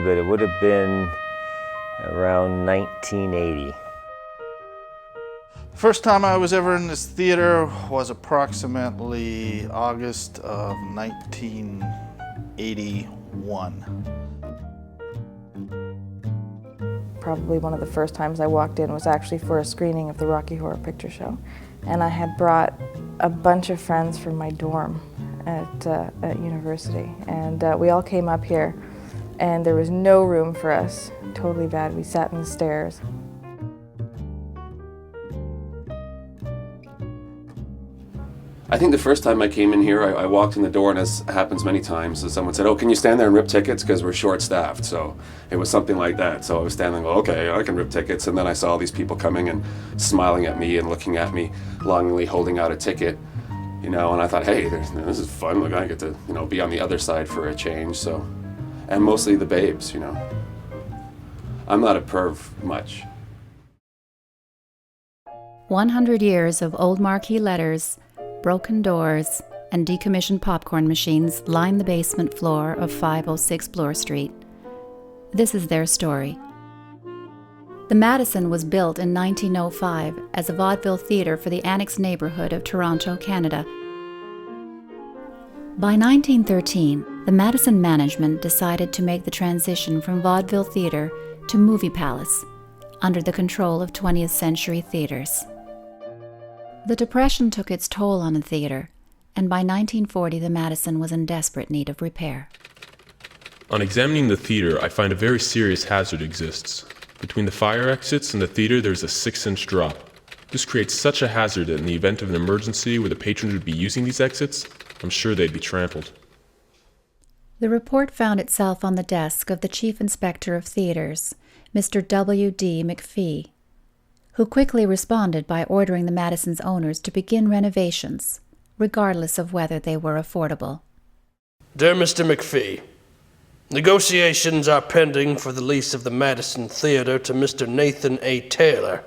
but it would have been around 1980. First time I was ever in this theater was approximately August of 1981. Probably one of the first times I walked in was actually for a screening of the Rocky Horror Picture Show. And I had brought a bunch of friends from my dorm at university. And we all came up here, and there was no room for us. Totally bad. We sat in the stairs. I think the first time I came in here, I walked in the door, and as happens many times, so someone said, "Oh, can you stand there and rip tickets? Because we're short-staffed." So it was something like that. So I was standing, well, okay, I can rip tickets. And then I saw all these people coming and smiling at me and looking at me, longingly holding out a ticket, and I thought, hey, this is fun. Look, I get to, be on the other side for a change. So, and mostly the babes, I'm not a perv much. 100 years of old marquee letters, broken doors, and decommissioned popcorn machines line the basement floor of 506 Bloor Street. This is their story. The Madison was built in 1905 as a vaudeville theatre for the annexed neighbourhood of Toronto, Canada. By 1913, the Madison management decided to make the transition from vaudeville theatre to movie palace, under the control of 20th century theatres. The Depression took its toll on the theatre, and by 1940 the Madison was in desperate need of repair. On examining the theatre, I find a very serious hazard exists. Between the fire exits and the theatre, there's a 6-inch drop. This creates such a hazard that in the event of an emergency where the patrons would be using these exits, I'm sure they'd be trampled. The report found itself on the desk of the Chief Inspector of Theatres, Mr. W.D. McPhee, who quickly responded by ordering the Madison's owners to begin renovations, regardless of whether they were affordable. Dear Mr. McPhee, negotiations are pending for the lease of the Madison Theatre to Mr. Nathan A. Taylor.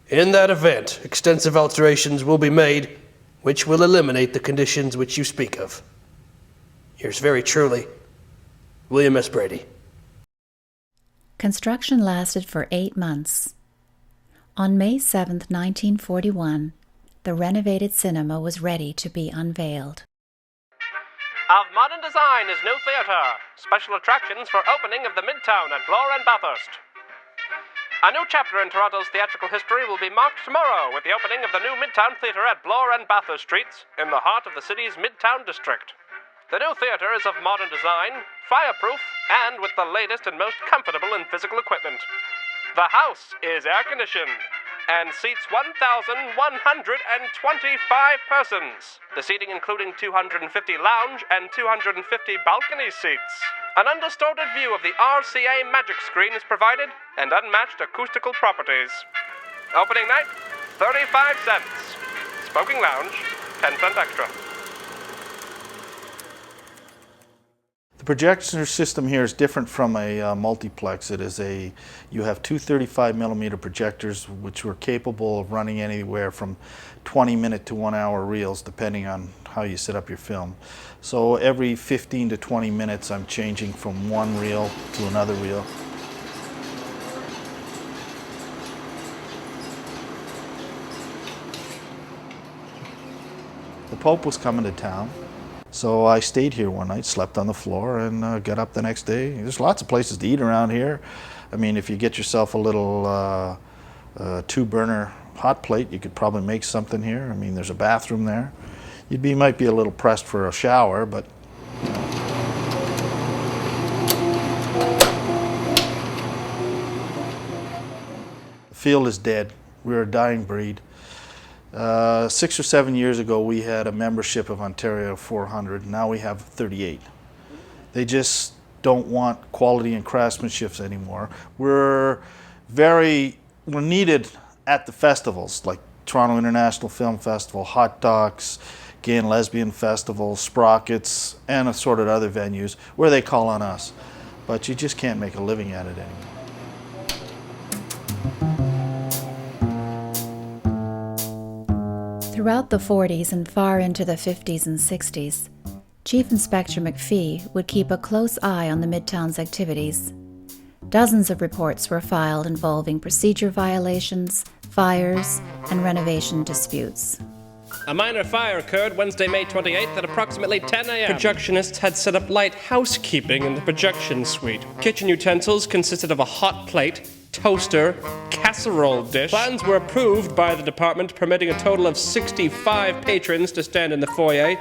In that event, extensive alterations will be made, which will eliminate the conditions which you speak of. Yours very truly, William S. Brady. Construction lasted for 8 months. On May 7, 1941, the renovated cinema was ready to be unveiled. Of modern design is new theatre. Special attractions for opening of the Midtown at Bloor and Bathurst. A new chapter in Toronto's theatrical history will be marked tomorrow with the opening of the new Midtown Theatre at Bloor and Bathurst Streets in the heart of the city's Midtown district. The new theatre is of modern design, fireproof, and with the latest and most comfortable and physical equipment. The house is air-conditioned and seats 1,125 persons. The seating including 250 lounge and 250 balcony seats. An undistorted view of the RCA Magic Screen is provided and unmatched acoustical properties. Opening night, 35 cents. Smoking lounge, 10 cents extra. The projector system here is different from a multiplex. You have two 35mm projectors which were capable of running anywhere from 20-minute to 1-hour reels depending on how you set up your film. So every 15 to 20 minutes I'm changing from one reel to another reel. The Pope was coming to town. So I stayed here one night, slept on the floor, and got up the next day. There's lots of places to eat around here. I mean, if you get yourself a little 2-burner hot plate, you could probably make something here. I mean, there's a bathroom there. You might be a little pressed for a shower, but... The field is dead. We're a dying breed. 6 or 7 years ago, we had a membership of Ontario 400. Now we have 38. They just don't want quality and craftsmanship anymore. We're needed at the festivals, like Toronto International Film Festival, HotDocs, Gay and Lesbian Festival, Sprockets, and assorted other venues where they call on us. But you just can't make a living at it anymore. Throughout the 40s and far into the 50s and 60s, Chief Inspector McPhee would keep a close eye on the Midtown's activities. Dozens of reports were filed involving procedure violations, fires, and renovation disputes. A minor fire occurred Wednesday, May 28th at approximately 10 a.m. Projectionists had set up light housekeeping in the projection suite. Kitchen utensils consisted of a hot plate, toaster, casserole dish. Plans were approved by the department, permitting a total of 65 patrons to stand in the foyer,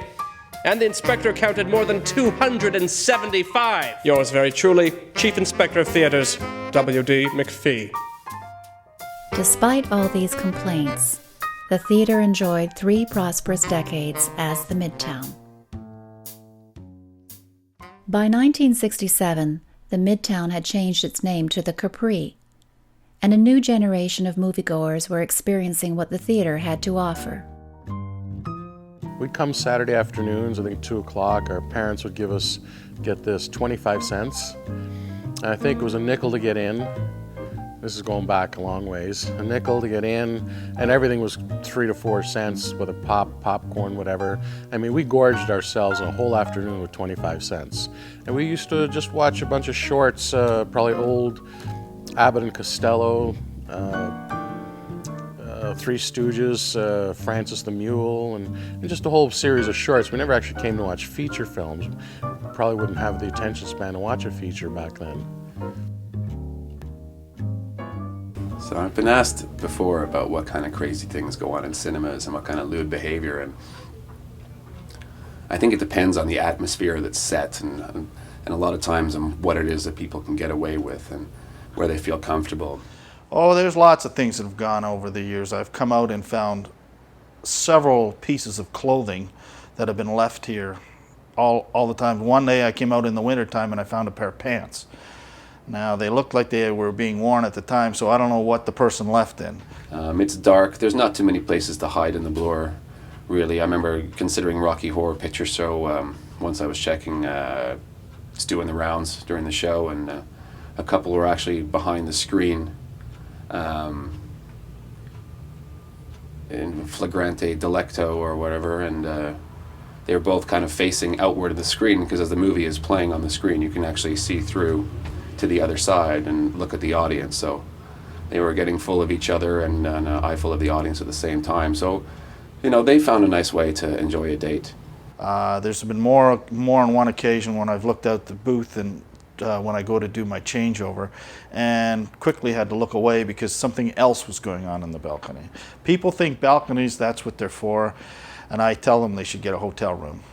and the inspector counted more than 275. Yours very truly, Chief Inspector of Theaters, W.D. McPhee. Despite all these complaints, the theater enjoyed 3 prosperous decades as the Midtown. By 1967, the Midtown had changed its name to the Capri, and a new generation of moviegoers were experiencing what the theater had to offer. We'd come Saturday afternoons, I think 2 o'clock. Our parents would give us, get this, 25 cents. And I think it was a nickel to get in. This is going back a long ways. A nickel to get in, and everything was 3 to 4 cents with a popcorn, whatever. I mean, we gorged ourselves a whole afternoon with 25 cents. And we used to just watch a bunch of shorts, probably old Abbott and Costello, Three Stooges, Francis the Mule, and just a whole series of shorts. We never actually came to watch feature films. Probably wouldn't have the attention span to watch a feature back then. So I've been asked before about what kind of crazy things go on in cinemas and what kind of lewd behavior, and I think it depends on the atmosphere that's set and a lot of times on what it is that people can get away with and where they feel comfortable. Oh, there's lots of things that have gone over the years. I've come out and found several pieces of clothing that have been left here all the time. One day I came out in the wintertime and I found a pair of pants. Now, they looked like they were being worn at the time, so I don't know what the person left in. It's dark. There's not too many places to hide in the Bloor, really. I remember considering Rocky Horror Picture Show. Once I was checking, just doing the rounds during the show, and a couple were actually behind the screen in flagrante delicto or whatever, and they were both kind of facing outward of the screen, because as the movie is playing on the screen, you can actually see through to the other side and look at the audience. So they were getting full of each other and an eye full of the audience at the same time. So, you know, they found a nice way to enjoy a date. There's been more on one occasion when I've looked out the booth and when I go to do my changeover, and quickly had to look away because something else was going on in the balcony. People think balconies, that's what they're for, and I tell them they should get a hotel room.